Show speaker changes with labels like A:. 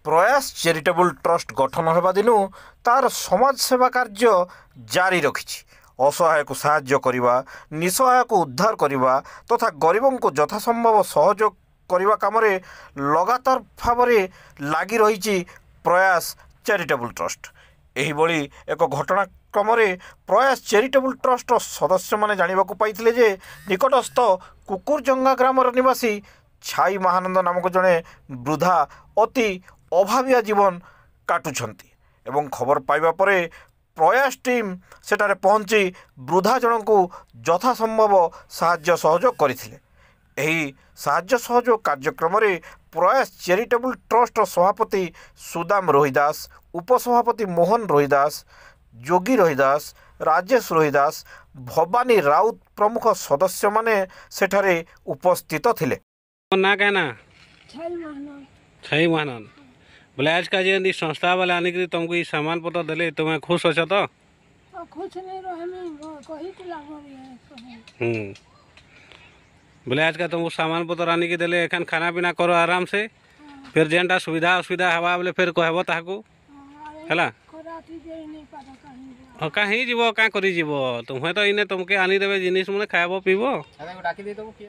A: प्रयास charitable trust गठन होगा दिनु तार समाज सेवा कार्य जारी रखी असहाय को साहाय्य करने निसहाय को उद्धार करने तथा गरीबों को यथासंभव सहयोग करने काम लगातार भाव लगी रही प्रयास चैरिटेबल ट्रस्ट। एहिभଳି एक घटनाक्रम प्रयास चैरिटेबल ट्रस्ट सदस्य माने जानिबा को पाइथिले जे निकटस्थ कुकुरजंगा ग्राम निवासी छाई महानंद नामक जड़े वृद्धा अति अभाविया जीवन काटुछंती एवं खबर पाइबा परे प्रयास टीम सेठारे पहुंची वृद्धा जन को यथासंभव साहाय्य सहयोग करथिले। एही साहाय्य सहयोग कार्यक्रम प्रयास चैरिटेबल ट्रस्ट सभापति सुदाम रोहिदास, उपसभापति मोहन रोहिदास, जोगी रोहिदास, राजेश रोहिदास, भवानी राउत प्रमुख सदस्य माने सेठारे उपस्थित थिले।
B: ना कहना छई महानंद बोले आज का जे संस्था वाले आने के तुमको ये सामान पत्र दिले तुम्हें खुश हो तो?
C: खुश नहीं रहे में कही के लागो है।
B: बोले आज का तुमको सामान पत्र आने के दिले एखन खाना पीना करो आराम से फिर जेनटा सुविधा असुविधा हवा बोले फिर कहबो ताको हैला कहीं जीवो का करी जीवो तुम्हें तो इने तुमके आनी देबे जिनिस मने खाइबो पीबो।